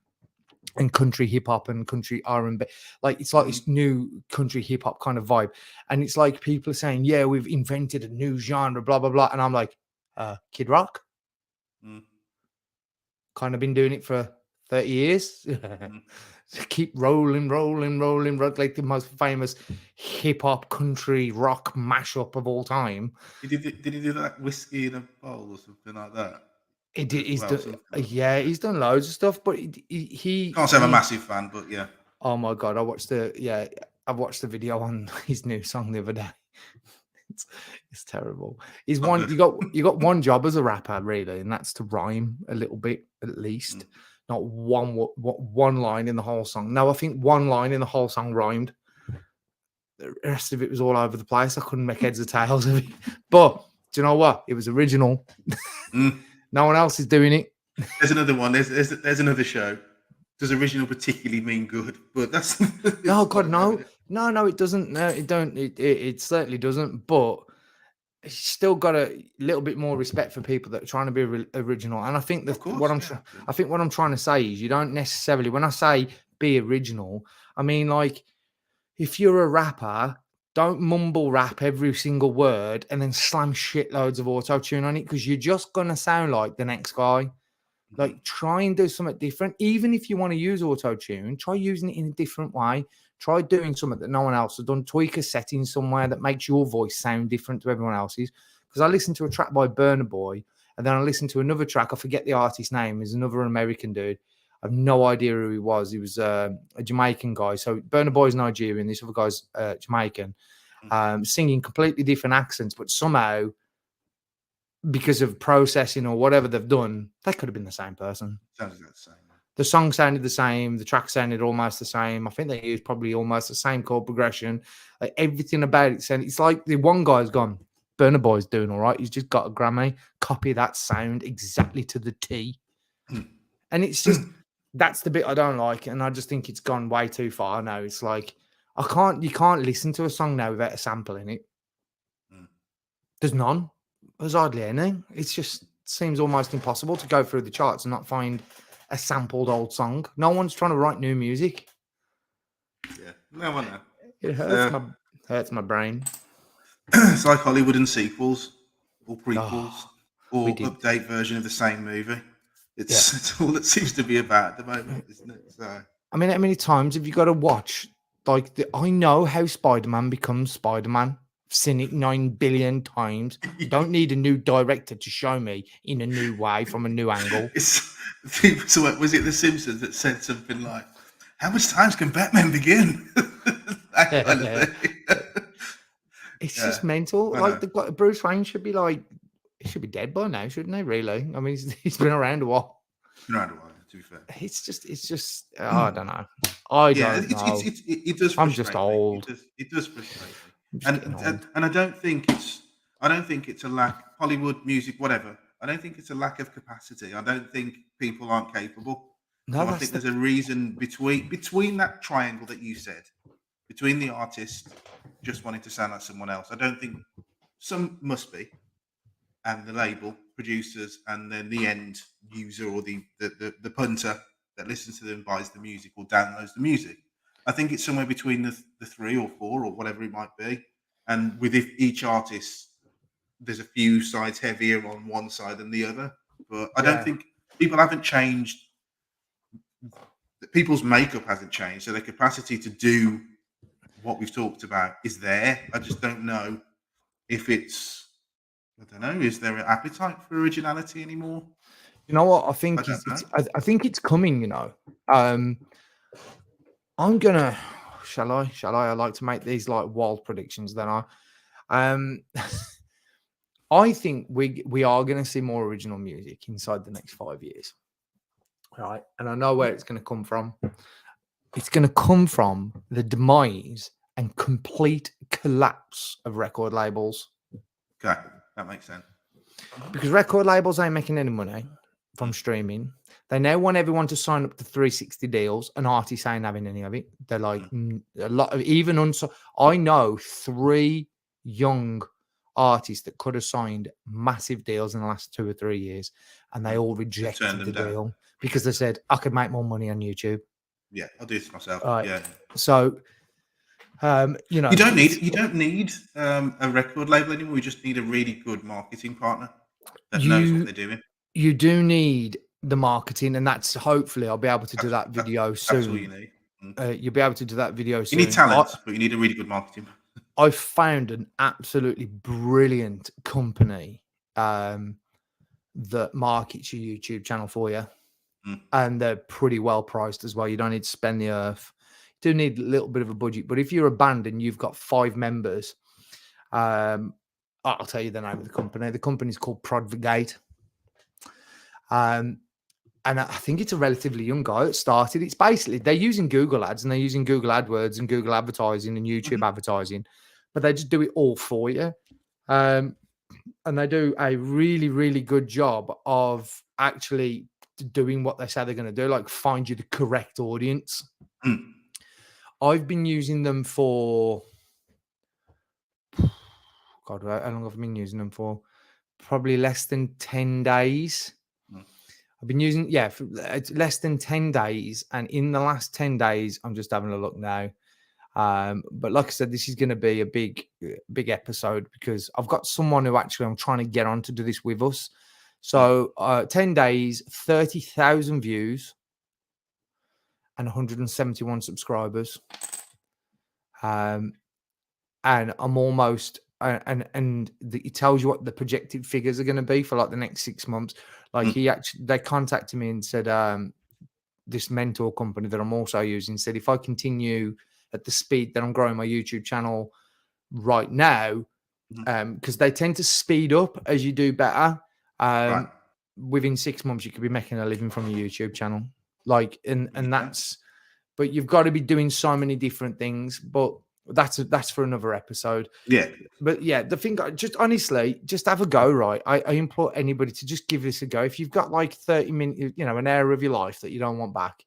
and country hip hop and country R&B. Like, it's like this new country hip hop kind of vibe, and it's like people are saying, "Yeah, we've invented a new genre," blah blah blah, and I'm like, Kid Rock, kind of been doing it for 30 years. Keep rolling, like the most famous hip hop country rock mashup of all time. Did he do that whiskey in a bowl or something like that? He did. He's done loads of stuff, but he can't say I'm a massive fan, but yeah. Oh my god, I watched the video on his new song the other day. It's terrible. He's one. You got one job as a rapper, really, and that's to rhyme a little bit at least. Not one line in the whole song. No, I think one line in the whole song rhymed. The rest of it was all over the place. I couldn't make heads or tails of it. But do you know what? It was original. No one else is doing it. There's another one. There's another show. Does original particularly mean good? But that's no, God, no, it doesn't. No, it don't. It certainly doesn't. But it's still got a little bit more respect for people that are trying to be original. And I think what I'm trying to say is, you don't necessarily, when I say be original, I mean, like, if you're a rapper, don't mumble rap every single word and then slam shitloads of auto-tune on it, because you're just going to sound like the next guy. Like, try and do something different. Even if you want to use auto-tune, try using it in a different way. Try doing something that no one else has done. Tweak a setting somewhere that makes your voice sound different to everyone else's. Because I listened to a track by Burna Boy, and then I listened to another track. I forget the artist's name. He's another American dude. I have no idea who he was. He was a Jamaican guy. So Burna Boy's Nigerian. This other guy's Jamaican. Singing completely different accents, but somehow, because of processing or whatever they've done, they could have been the same person. Sounds like the same. The song sounded the same. The track sounded almost the same. I think they used probably almost the same chord progression. Like, everything about it sounded. It's like the one guy's gone, Burna Boy's doing all right. He's just got a Grammy. Copy that sound exactly to the T. And it's just, that's the bit I don't like. And I just think it's gone way too far now. It's like, you can't listen to a song now without a sample in it. There's none. There's hardly any. It's just seems almost impossible to go through the charts and not find a sampled old song. No one's trying to write new music. Yeah, no one. It hurts my brain. It's like Hollywood and sequels or prequels or update version of the same movie. It's all it seems to be about at the moment, isn't it? So, I mean, how many times have you got to watch? Like, I know how Spider-Man becomes Spider-Man. I've seen it 9 billion times. Don't need a new director to show me in a new way from a new angle. So was it The Simpsons that said something like, "How much times can Batman begin?" That kind of thing. It's just mental. Like, Bruce Wayne should be like he should be dead by now, shouldn't he? Really? I mean, he's been around a while. Been around a while, to be fair. It's just. I don't know. I Yeah, don't know. it does I'm just frustrate me. old. It does frustrate me, I'm just getting old. and I don't think it's a lack Hollywood music, whatever. I don't think it's a lack of capacity. I don't think people aren't capable. No, So I that's think the there's a reason between that triangle that you said, between the artist just wanting to sound like someone else. I don't think some must be, and the label producers, and then the end user or the punter that listens to them, buys the music or downloads the music. I think it's somewhere between the three or four or whatever it might be. And with each artist, there's a few sides heavier on one side than the other. But I don't Yeah. think people haven't changed. People's makeup hasn't changed, so their capacity to do what we've talked about is there. I just don't know if it's. I don't know. Is there an appetite for originality anymore? You know what? I I think don't it's know. I think it's coming, you know. I'm gonna shall I? I like to make these like wild predictions, then I um I think we are gonna see more original music inside the next 5 years. Right. And I know where it's gonna come from. It's gonna come from the demise and complete collapse of record labels. Okay, that makes sense. Because record labels ain't making any money from streaming. They now want everyone to sign up to 360 deals, and artists ain't having any of it. They're like a lot of I know 3 young artists that could have signed massive deals in the last 2 or 3 years, and they all rejected the down. deal because they said, I could make more money on YouTube. Yeah, I'll do this myself. Right. Yeah. So, you know, You don't need a record label anymore. You just need a really good marketing partner that knows what they're doing. You do need the marketing, and that's hopefully I'll be able to do that video soon. That's all you need. You'll be able to do that video soon. You need talent, but you need a really good marketing. I found an absolutely brilliant company that markets your YouTube channel for you. And they're pretty well priced as well. You don't need to spend the earth. You do need a little bit of a budget. But if you're a band and you've got 5 members, I'll tell you the name of the company. The company's called Prodvigate. And I think it's a relatively young guy that started. It's basically, they're using Google ads and they're using Google AdWords and Google advertising and YouTube advertising, but they just do it all for you. And they do a really, really good job of actually doing what they say they're going to do, like find you the correct audience. I've been using them for, God, how long have I been using them for? Probably less than 10 days. I've been using, for less than 10 days. And in the last 10 days, I'm just having a look now. But like I said, this is going to be a big episode because I've got someone who actually I'm trying to get on to do this with us. So 10 days, 30,000 views and 171 subscribers. And I'm almost, it tells you what the projected figures are going to be for like the next 6 months. Like they contacted me and said, this mentor company that I'm also using said, if I continue at the speed that I'm growing my YouTube channel right now, because they tend to speed up as you do better. Within 6 months, you could be making a living from your YouTube channel. Like, and that's, but you've got to be doing so many different things. But that's for another episode. Yeah. But yeah, the thing, just honestly, just have a go, right? I implore anybody to just give this a go. If you've got like 30 minutes, an hour of your life that you don't want back,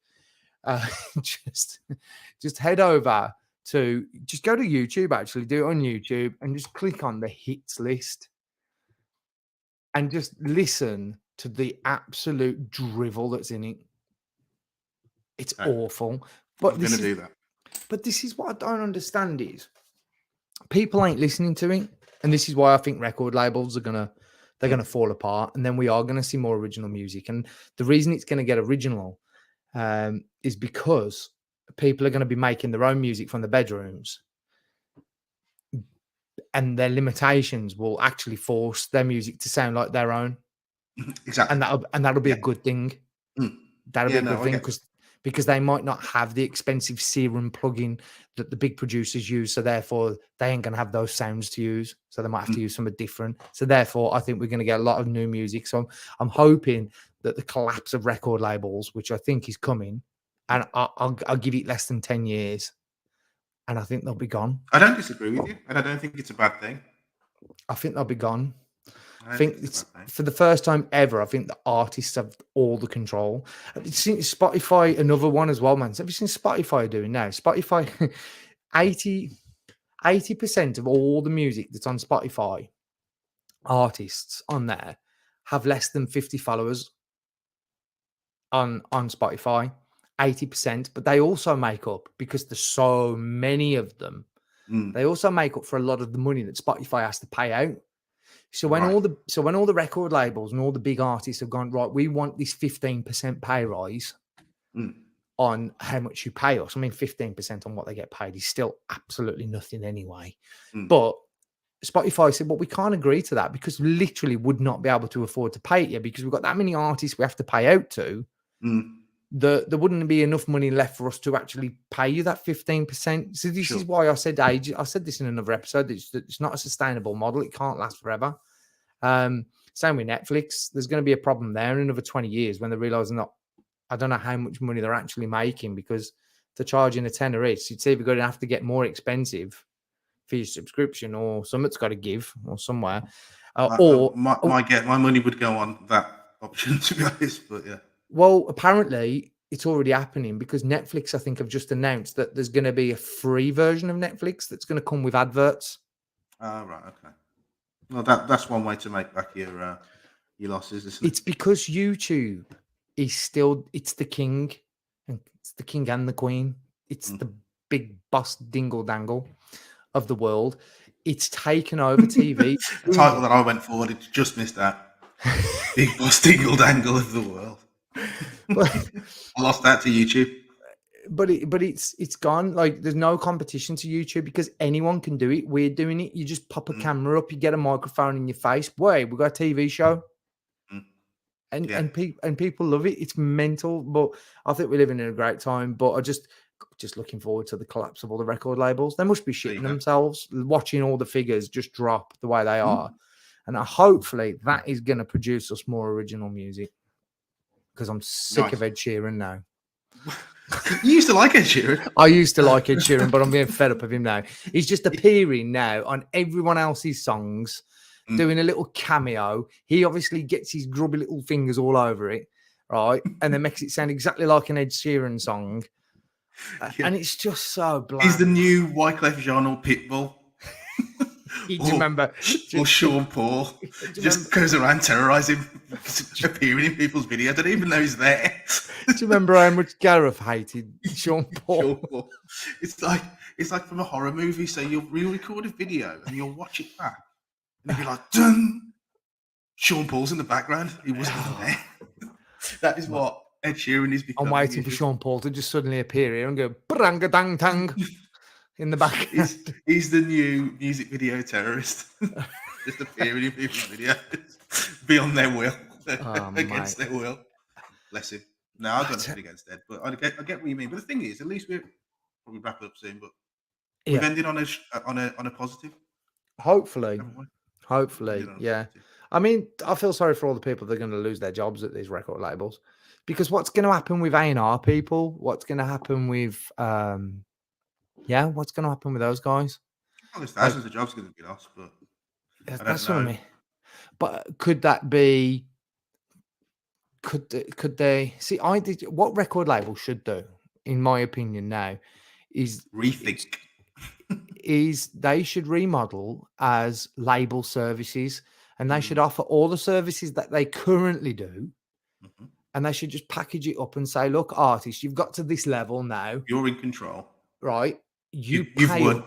just head over to, just go to YouTube, actually do it on YouTube and just click on the hits list and just listen to the absolute drivel that's in it. It's awful. But I'm going to do that. But this is what I don't understand is people ain't listening to it. And this is why I think record labels are they're gonna fall apart. And then we are gonna see more original music. And the reason it's gonna get original is because people are gonna be making their own music from the bedrooms. And their limitations will actually force their music to sound like their own. Exactly. And that'll be a good thing. That'll be a good thing because they might not have the expensive Serum plugin that the big producers use. So therefore, they ain't going to have those sounds to use. So they might have to use something different. So therefore, I think we're going to get a lot of new music. So I'm hoping that the collapse of record labels, which I think is coming, and I'll give it less than 10 years, and I think they'll be gone. I don't disagree with you, and I don't think it's a bad thing. I think they'll be gone. I I think it's for the first time ever. I think the artists have all the control. Have you seen Spotify? Another one as well, man. Have you seen Spotify doing now? Spotify, 80% of all the music that's on Spotify, artists on there have less than 50 followers on Spotify. 80%, but they also make up, because there's so many of them. They also make up for a lot of the money that Spotify has to pay out. So when all the record labels and all the big artists have gone, right, we want this 15% pay rise on how much you pay us. I mean, 15% on what they get paid is still absolutely nothing anyway. But Spotify said, well, we can't agree to that, because we literally would not be able to afford to pay it yet, because we've got that many artists we have to pay out to. There wouldn't be enough money left for us to actually pay you that 15%. So this is why I said this in another episode. It's not a sustainable model. It can't last forever. Same with Netflix. There's going to be a problem there in another 20 years when they realize I don't know how much money they're actually making, because they're charging a tenner each. It's either going to have to get more expensive for your subscription, or something's got to give, or somewhere. My money would go on that option, to be honest. But yeah. Well, apparently it's already happening, because Netflix, I think, have just announced that there's going to be a free version of Netflix that's going to come with adverts. Right, okay. Well, that's one way to make back your losses, isn't it? It's because YouTube is still, it's the king, and it's the king and the queen. It's the big boss dingle dangle of the world. It's taken over TV. The title that I went for, it just missed that. Big boss dingle dangle of the world. I lost that to YouTube. But it's gone. Like, there's no competition to YouTube, because anyone can do it. We're doing it. You just pop a camera up, you get a microphone in your face. Wait, we got a TV show, and people love it. It's mental. But I think we're living in a great time. But I just looking forward to the collapse of all the record labels. They must be shitting themselves watching all the figures just drop the way they are, and hopefully that is going to produce us more original music. Because I'm sick of Ed Sheeran now. You used to like Ed Sheeran. I used to like Ed Sheeran, but I'm getting fed up of him now. He's just appearing now on everyone else's songs, doing a little cameo. He obviously gets his grubby little fingers all over it, right? And then makes it sound exactly like an Ed Sheeran song. And it's just so bland. He's the new Wyclef Jean or Pitbull. Do you remember? Or Sean Paul just goes around terrorizing, appearing in people's videos. I don't even know he's there. Do you remember how much Gareth hated Sean Paul? Sean Paul. It's like from a horror movie. So you'll re-record a video and you'll watch it back, and you'll be like, "Dun!" Sean Paul's in the background. He wasn't even there. That is what Ed Sheeran is becoming. I'm waiting for Sean Paul to just suddenly appear here and go branga dang tang in the back. He's the new music video terrorist. Just appearing in people's videos beyond their will, against their will. Bless him. No, I got nothing against Ed, but I get what you mean. But the thing is, at least we're probably wrap it up soon. But we've ended on a positive. Hopefully, yeah. I mean, I feel sorry for all the people that are going to lose their jobs at these record labels, because what's going to happen with A&R people? What's going to happen with what's going to happen with those guys? Well, there's thousands of jobs going to be lost, but that's what I mean. But could that be? Could they see? What record label should do, in my opinion, now is rethink. Is they should remodel as label services, and they should offer all the services that they currently do, and they should just package it up and say, "Look, artists, you've got to this level now. You're in control, right? You've won."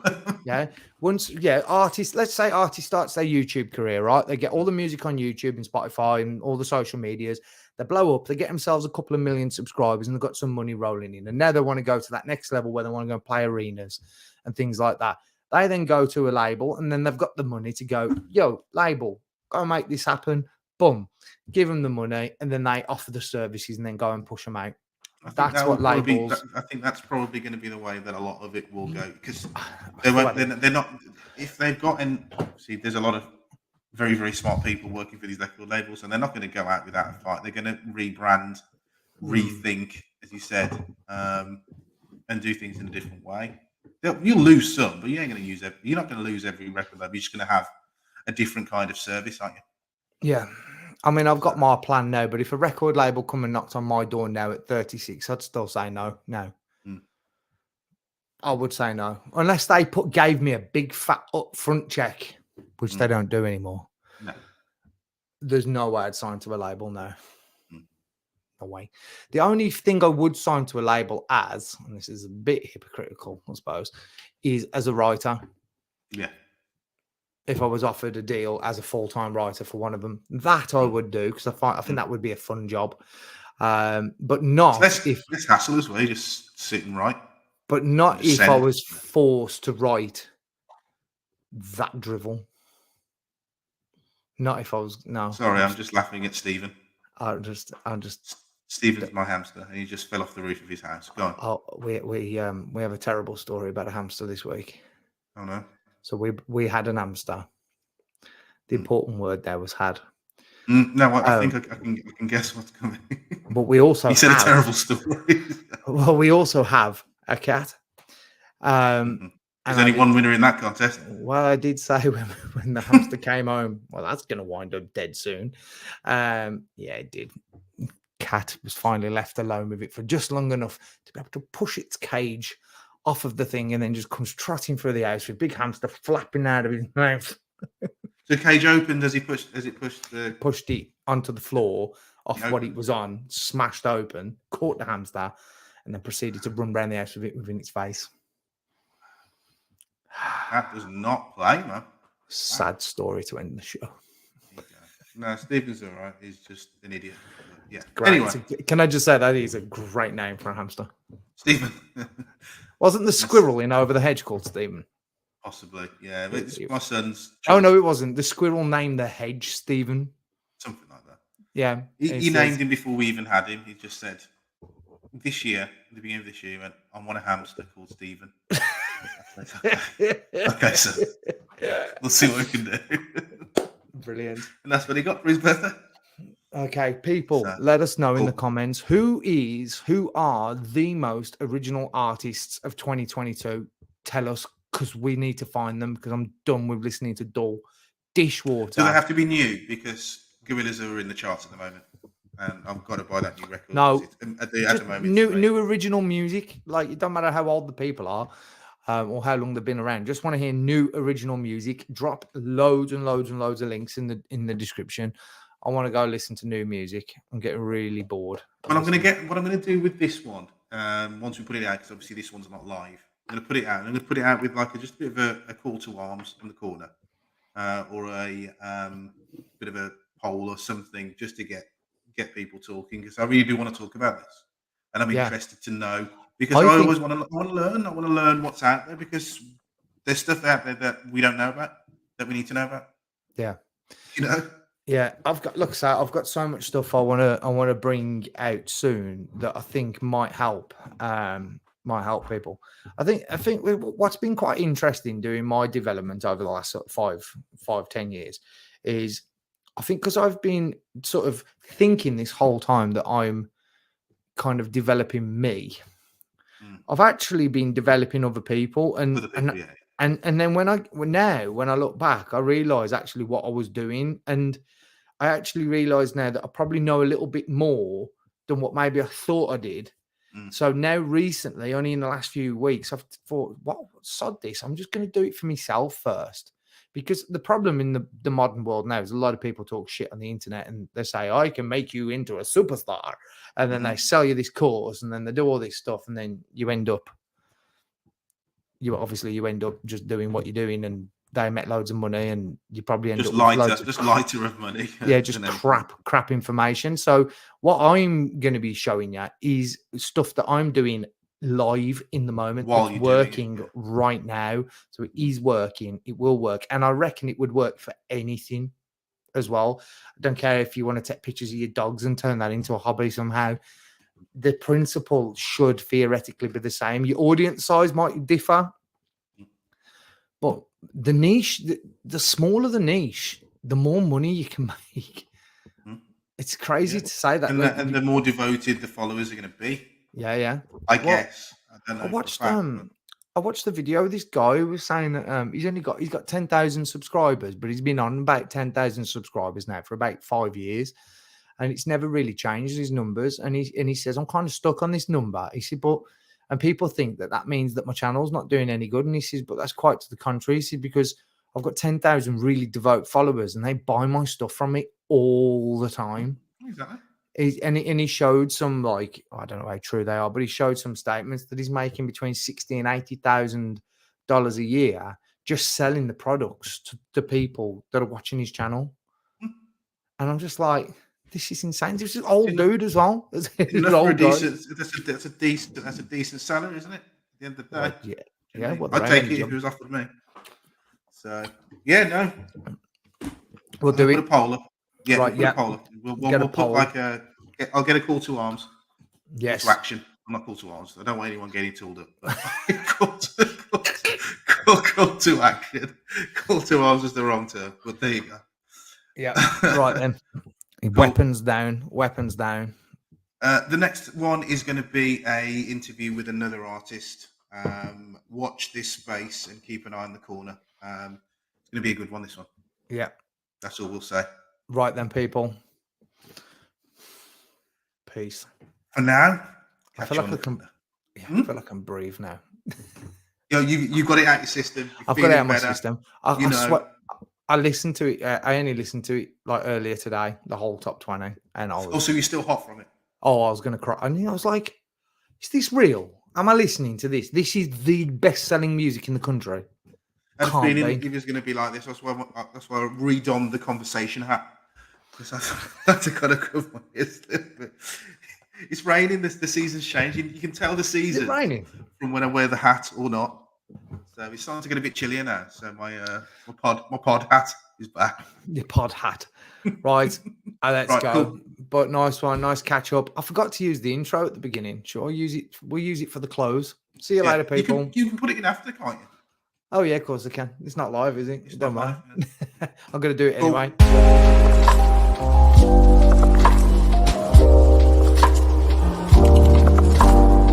Artists. Let's say artists starts their YouTube career, right? They get all the music on YouTube and Spotify and all the social medias. They blow up. They get themselves a couple of million subscribers, and they've got some money rolling in. And now they want to go to that next level where they want to go and play arenas and things like that. They then go to a label, and then they've got the money to go, "Yo, label, go and make this happen." Boom, give them the money, and then they offer the services, and then go and push them out. I think That's that will what probably be. labels. I think that's probably going to be the way that a lot of it will go because I they feel won't. like They're not. If they've got and see, there's a lot of very very smart people working for these record labels, and they're not going to go out without a fight. They're going to rebrand, rethink, as you said, and do things in a different way. You'll lose some, but you ain't going to use every. You're not going to lose every record label. You're just going to have a different kind of service, aren't you? Yeah. I mean, I've got my plan now, but if a record label come and knocked on my door now at 36, I'd still say no. No. Mm. I would say no. Unless they gave me a big fat upfront check, which they don't do anymore. No. There's no way I'd sign to a label now. Mm. No way. The only thing I would sign to a label as, and this is a bit hypocritical, I suppose, is as a writer. Yeah. If I was offered a deal as a full-time writer for one of them, that I would do because I think that would be a fun job. But not it's less hassle as well. You just sit and write. But not Just if I send. was forced to write that drivel. Not if I was no. Sorry, I'm just laughing at Stephen. I'm just. Stephen's my hamster, and he just fell off the roof of his house. Go on. Oh, we have a terrible story about a hamster this week. Oh no. So we had an hamster. The important word there was had. No, I think I can guess what's coming. But we also you said a terrible story. Well, we also have a cat. There's only one winner in that contest. Well, I did say when the hamster came home, well, that's going to wind up dead soon. Yeah, it did. Cat was finally left alone with it for just long enough to be able to push its cage off of the thing and then just comes trotting through the house with big hamster flapping out of his mouth. The cage opened as he pushed pushed it onto the floor off what it was on, smashed open, caught the hamster, and then proceeded to run around the house with it within its face. That does not play, man. Sad story to end the show. No, Stephen's all right. He's just an idiot. Yeah. Great. Anyway, can I just say that is a great name for a hamster? Stephen. Wasn't the squirrel in Over the Hedge called Stephen? Possibly, yeah. But it's my son's. Oh no, it wasn't. The squirrel named the hedge Stephen. Something like that. Yeah. He named him before we even had him. He just said, this year, at the beginning of this year, he went, I want a hamster called Stephen. Okay, so we'll see what we can do. Brilliant. And that's what he got for his birthday. Okay, people, let us know in the comments who are the most original artists of 2022. Tell us, because we need to find them, because I'm done with listening to dull dishwater. Do they have to be new? Because Gorillaz are in the charts at the moment. And I've got to buy that new record. No, at the moment, new original music. Like, it don't matter how old the people are or how long they've been around. Just want to hear new original music. Drop loads and loads and loads of links in the description. I want to go listen to new music. I'm getting really bored. Well, what I'm going to do with this one, once we put it out, because obviously this one's not live. I'm going to put it out. I'm going to put it out with like just a bit of a call to arms in the corner, or a bit of a poll or something, just to get people talking, because I really do want to talk about this, and I'm interested to know, because I always want to learn. I want to learn what's out there, because there's stuff out there that we don't know about, that we need to know about. Yeah, you know. Yeah, I've got so much stuff I want to bring out soon that I think might help people. I think what's been quite interesting doing my development over the last sort of 5-10 years is, I think, because I've been sort of thinking this whole time that I'm kind of developing me. I've actually been developing other people, and then when I look back, I realize actually what I was doing, and I actually realize now that I probably know a little bit more than what maybe I thought I did. So now recently, only in the last few weeks, I've thought, well, sod this. I'm just going to do it for myself first. Because the problem in the modern world now is a lot of people talk shit on the internet, and they say, I can make you into a superstar. And then they sell you this course, and then they do all this stuff. And then you end up just doing what you're doing, and they make loads of money, and you probably end up with lighter of money. Yeah, just crap information. So what I'm going to be showing you is stuff that I'm doing live in the moment. It's working right now. So it is working. It will work. And I reckon it would work for anything as well. I don't care if you want to take pictures of your dogs and turn that into a hobby somehow. the principle should theoretically be the same. Your audience size might differ, but the niche, the smaller the niche, the more money you can make. It's crazy to say that. And the more devoted the followers are going to be. Yeah. I guess. I don't know. I watched the video of this guy who was saying that he's got 10,000 subscribers, but he's been on about 10,000 subscribers now for about 5 years, and it's never really changed his numbers. And he says, I'm kind of stuck on this number. He said, and people think that means that my channel's not doing any good. And he says, but that's quite to the contrary. He said, because I've got 10,000 really devout followers, and they buy my stuff from me all the time. Exactly. And he showed some, like, I don't know how true they are, but he showed some statements that he's making between $60,000 and $80,000 a year just selling the products to people that are watching his channel. And I'm just like, this is insane. This is an old dude as well. That's a decent salary, isn't it? At the end of the day. Yeah. I'd take it if it was offered me. So yeah, no. We'll do it. Put a poll up. Yeah, right, we'll put a poll up. We'll put like I'll get a call to arms. Yes. To action. I'm not call to arms. I don't want anyone getting tooled up. Call to action. Call to arms is the wrong term, but there you go. Yeah. Right then. Weapons down. Weapons down. The next one is going to be a interview with another artist. Watch this space and keep an eye on the corner. It's going to be a good one, this one. Yeah. That's all we'll say. Right then, people. Peace. For now, I feel like I feel like I'm breathe now. You've got it out your system. I've got it out of my system. I listened to it. I only listened to it like earlier today, the whole top 20, and I was. Also, you're still hot from it. Oh, I was going to cry. And I was like, "Is this real? Am I listening to this? This is the best-selling music in the country." I had a feeling it was going to be like this. That's why I redonned the conversation hat. That's a kind of cover my ears. It's raining. The season's changing. You can tell the season from when I wear the hat or not. So it's starting to get a bit chillier now. So my pod hat is back. Your pod hat, right? Let's go. Cool. But nice one, nice catch up. I forgot to use the intro at the beginning. Sure, use it. We'll use it for the close. See you later, people. You can put it in after, can't you? Oh yeah, of course I can. It's not live, is it? It don't matter. I'm gonna do it anyway.